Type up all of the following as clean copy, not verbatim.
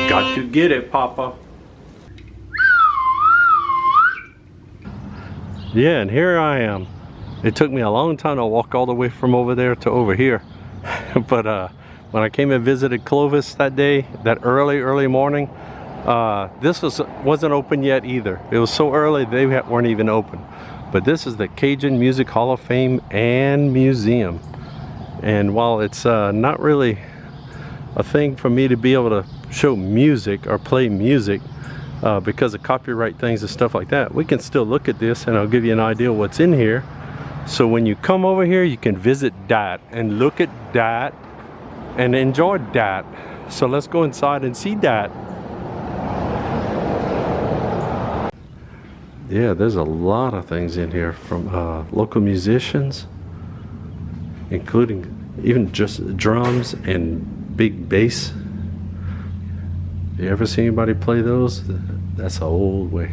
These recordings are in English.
Got to get it, Papa. Yeah, and here I am. It took me a long time to walk all the way from over there to over here. But when I came and visited Clovis that day, that early morning, this wasn't open yet either. It was so early they weren't even open. But this is the Cajun Music Hall of Fame and Museum. And while it's not really a thing for me to be able to show music or play music because of copyright things and stuff like that, we can still look at this and I'll give you an idea of what's in here. So when you come over here, you can visit that and look at that and enjoy that. So let's go inside and see that. Yeah, there's a lot of things in here from local musicians, including even just drums and big bass. You ever see anybody play those? That's the old way.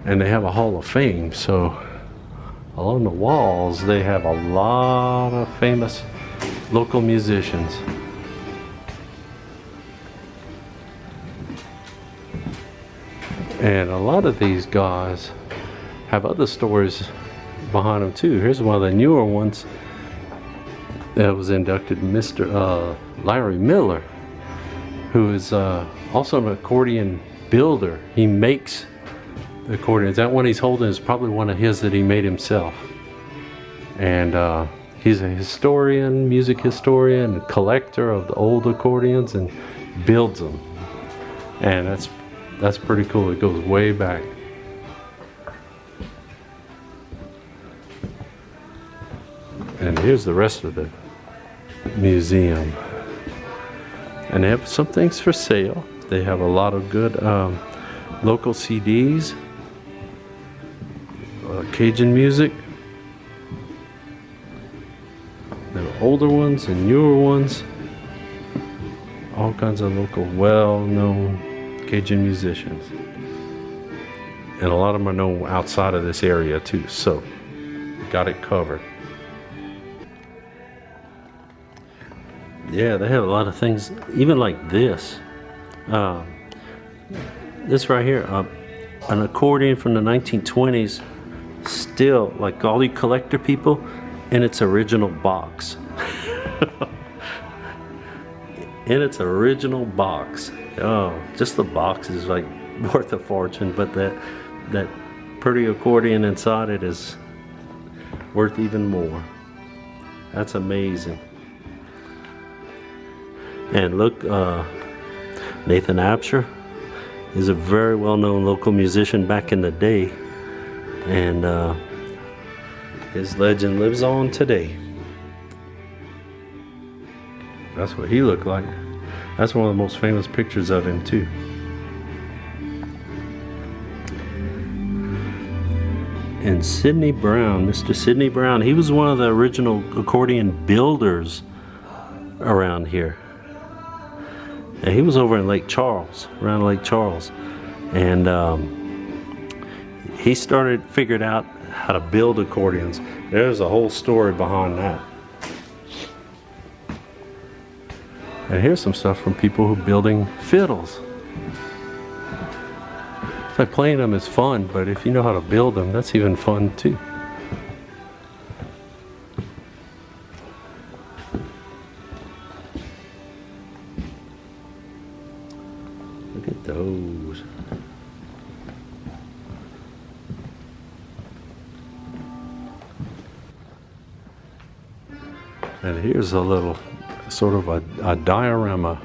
And they have a Hall of Fame, so along the walls they have a lot of famous local musicians. And a lot of these guys have other stories behind them too. Here's one of the newer ones that was inducted, Mr. Larry Miller, who is also an accordion builder. He makes the accordions. That one he's holding is probably one of his that he made himself. And he's a historian, music historian, collector of the old accordions, and builds them. And that's pretty cool. It goes way back. And here's the rest of the museum. And they have some things for sale. They have a lot of good local CDs, Cajun music. There are older ones and newer ones. All kinds of local, well-known Cajun musicians. And a lot of them are known outside of this area too, so got it covered. Yeah, they have a lot of things, even like this. This right here, an accordion from the 1920s, still, like all you collector people, in its original box. In its original box. Oh, just the box is like worth a fortune, but that pretty accordion inside it is worth even more. That's amazing. And look, Nathan Absher is a very well-known local musician back in the day, and his legend lives on today. That's what he looked like. That's one of the most famous pictures of him too. And Sidney Brown, Mr. Sidney Brown, he was one of the original accordion builders around here. And he was over in Lake Charles, around Lake Charles. And he figured out how to build accordions. There's a whole story behind that. And here's some stuff from people who are building fiddles. It's like playing them is fun, but if you know how to build them, that's even fun too. Look at those. And here's a little sort of a diorama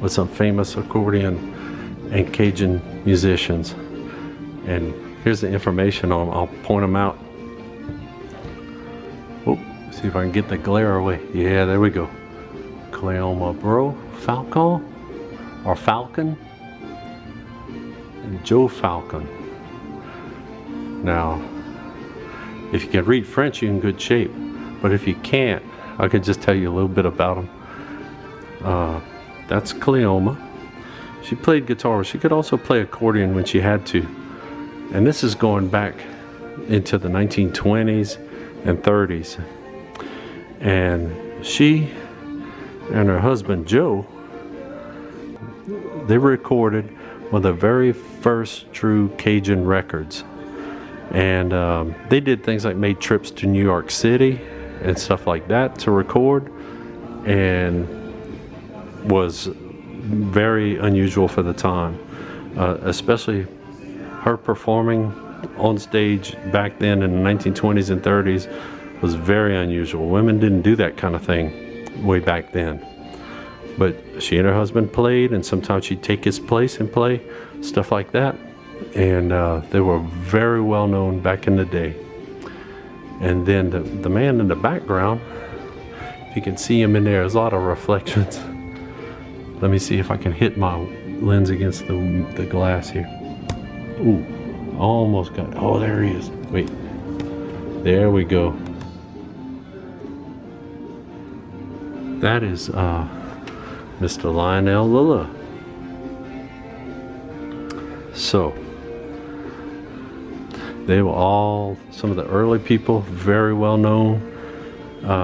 with some famous accordion and Cajun musicians. And here's the information on them. I'll point them out. Oh, see if I can get the glare away. Yeah, there we go. Cleoma Bro, Falcon, or Falcon, and Joe Falcon. Now, if you can read French, you're in good shape. But if you can't, I could just tell you a little bit about them. That's Cleoma. She played guitar. She could also play accordion when she had to. And this is going back into the 1920s and 30s. And she and her husband Joe, they recorded one of the very first true Cajun records. And they did things like made trips to New York City and stuff like that to record, and was very unusual for the time, especially her performing on stage back then in the 1920s and 30s was very unusual. Women didn't do that kind of thing way back then. But she and her husband played, and sometimes she'd take his place and play, stuff like that. And they were very well known back in the day. And then the man in the background, if you can see him in there, there's a lot of reflections. Let me see if I can hit my lens against the glass here. Ooh, almost got it. Oh, there he is. Wait, there we go. That is Mr. Lionel Lula. So, they were all some of the early people, very well known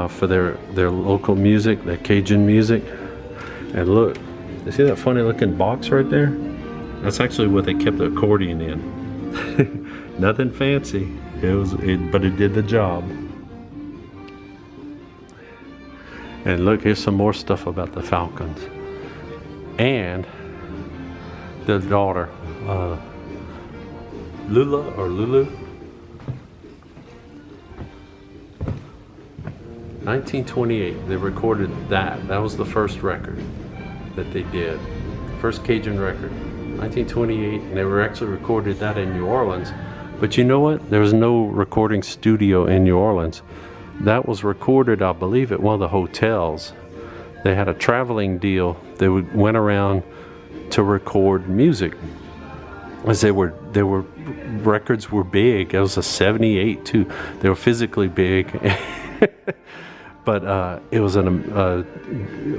for their local music, their Cajun music. And look, you see that funny looking box right there? That's actually what they kept the accordion in. Nothing fancy, but it did the job. And look, here's some more stuff about the Falcons. And the daughter, Lula or Lulu. 1928, they recorded that. That was the first record that they did. First Cajun record. 1928, and they were actually recorded that in New Orleans. But you know what? There was no recording studio in New Orleans. That was recorded, I believe, at one of the hotels. They had a traveling deal. They went around to record music. As they were records were big. It was a 78 too. They were physically big. But it was an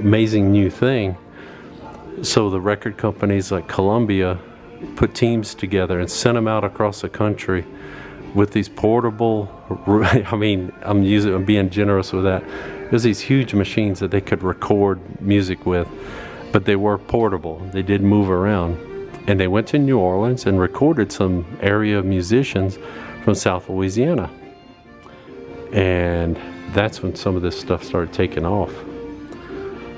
amazing new thing. So the record companies like Columbia put teams together and sent them out across the country with these portable, I mean, I'm being generous with that. There's these huge machines that they could record music with, but they were portable. They did move around. And they went to New Orleans and recorded some area musicians from South Louisiana. And that's when some of this stuff started taking off.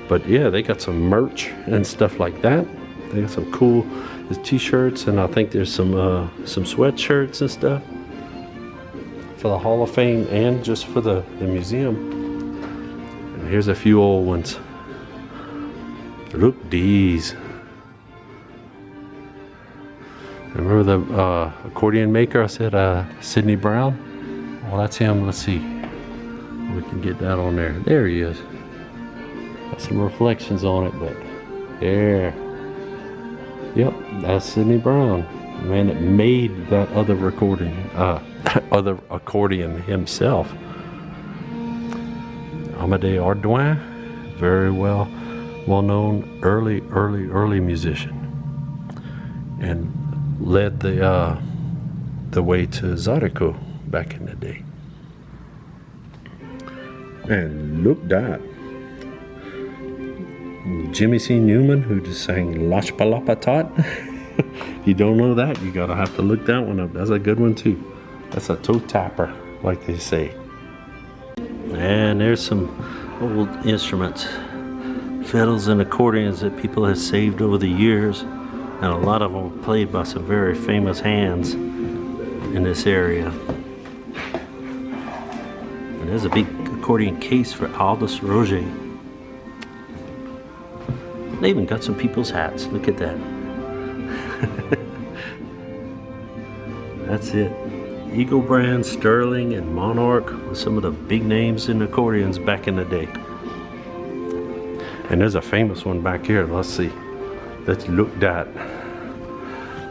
But yeah, they got some merch and stuff like that. They got some cool t-shirts, and I think there's some sweatshirts and stuff for the Hall of Fame and just for the museum. And here's a few old ones. Look these. Remember the accordion maker I said, Sidney Brown? Well, that's him. Let's see. We can get that on there. There he is. Got some reflections on it, but there. Yep, that's Sidney Brown. The man that made that other recording, other accordion himself. Amédée Ardouin, very well known early musician, and led the way to Zydeco back in the day. And look that. Jimmy C. Newman, who just sang Lach Palapatat. If you don't know that, you gotta have to look that one up. That's a good one too. That's a toe tapper, like they say. And there's some old instruments, fiddles and accordions that people have saved over the years, and a lot of them were played by some very famous hands in this area. And there's a big accordion case for Aldous Roger. They even got some people's hats. Look at that. That's it. Eagle Brand, Sterling, and Monarch were some of the big names in accordions back in the day. And there's a famous one back here. Let's see. Let's look at.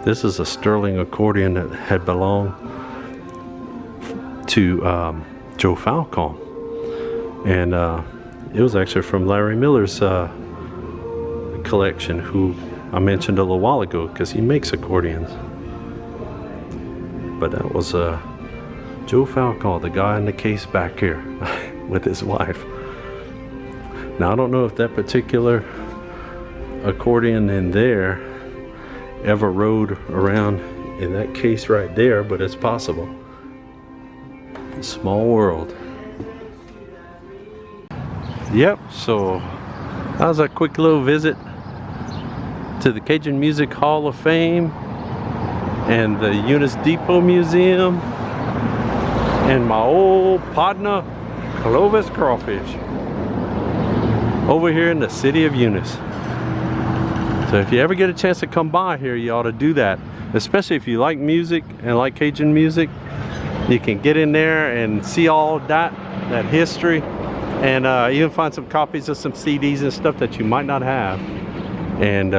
This is a Sterling accordion that had belonged to Joe Falcon. And it was actually from Larry Miller's collection, who I mentioned a little while ago, because he makes accordions. But that was Joe Falcon, the guy in the case back here with his wife. Now I don't know if that particular accordion in there ever rode around in that case right there, but it's possible. Small world. Yep, so that was a quick little visit to the Cajun Music Hall of Fame and the Eunice Depot Museum and my old partner Clovis Crawfish over here in the city of Eunice. So if you ever get a chance to come by here, you ought to do that, especially if you like music and like Cajun music. You can get in there and see all that history, and even find some copies of some CDs and stuff that you might not have. And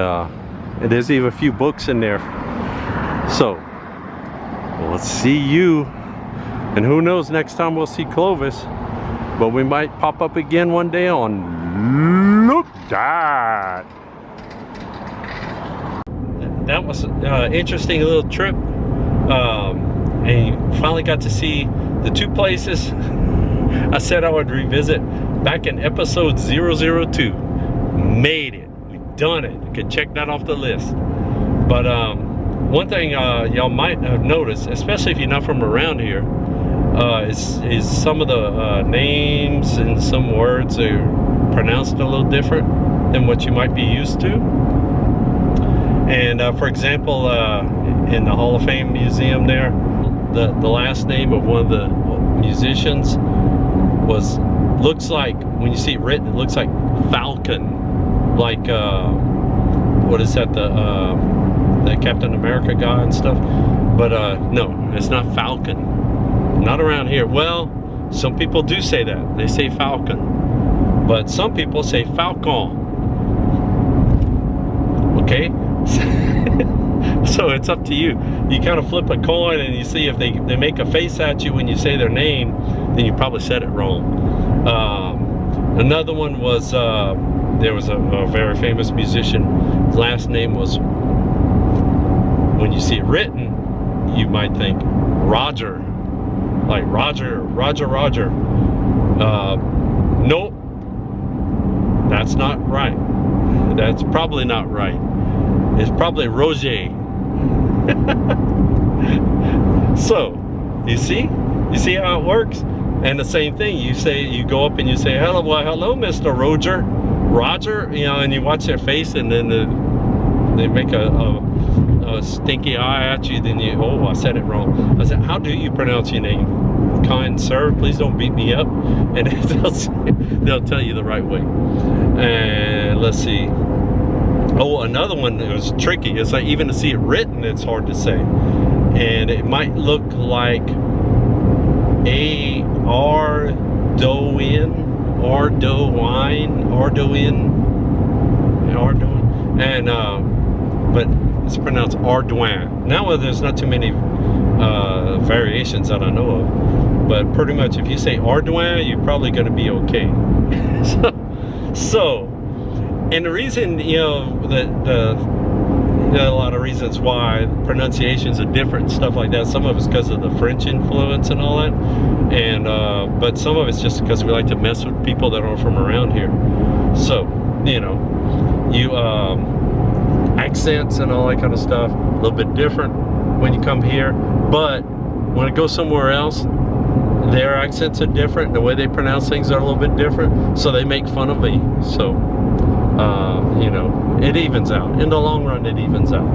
there's even a few books in there. So we'll see you, and who knows, next time we'll see Clovis, but we might pop up again one day on Look That. That was an interesting little trip. And you finally got to see the two places I said I would revisit back in episode 002. Made it. We've done it. You can check that off the list. But one thing y'all might have noticed, especially if you're not from around here, is some of the names and some words are pronounced a little different than what you might be used to. And for example, in the Hall of Fame Museum there, the last name of one of the musicians looks like, when you see it written, it looks like Falcon, like what is that, the Captain America guy and stuff. But no, it's not Falcon, not around here. Well, some people do say that, they say Falcon, but some people say Falcon. Okay. So it's up to you. You kind of flip a coin and you see if they make a face at you when you say their name, then you probably said it wrong. Another one was, there was a very famous musician. His last name was, when you see it written, you might think Roger. Like Roger. Nope. That's not right. That's probably not right. It's probably Roger. So, you see how it works? And the same thing, you go up and you say, hello, well, hello, Mr. Roger, you know, and you watch their face, and then they make a stinky eye at you, then you, oh, I said it wrong. I said, how do you pronounce your name? Kind sir, please don't beat me up. And they'll tell you the right way. And let's see. Oh, another one that was tricky. It's like, even to see it written, it's hard to say. And it might look like Ardoin, and but it's pronounced Ardoin. Now there's not too many variations that I know of, but pretty much if you say Ardoin, you're probably going to be okay. So, and the reason, you know, there are a lot of reasons why pronunciations are different and stuff like that. Some of it's because of the French influence and all that, and but some of it's just because we like to mess with people that aren't from around here. So, you know, accents and all that kind of stuff, a little bit different when you come here, but when it goes somewhere else, their accents are different, the way they pronounce things are a little bit different, so they make fun of me. So you know, it evens out. In the long run, it evens out.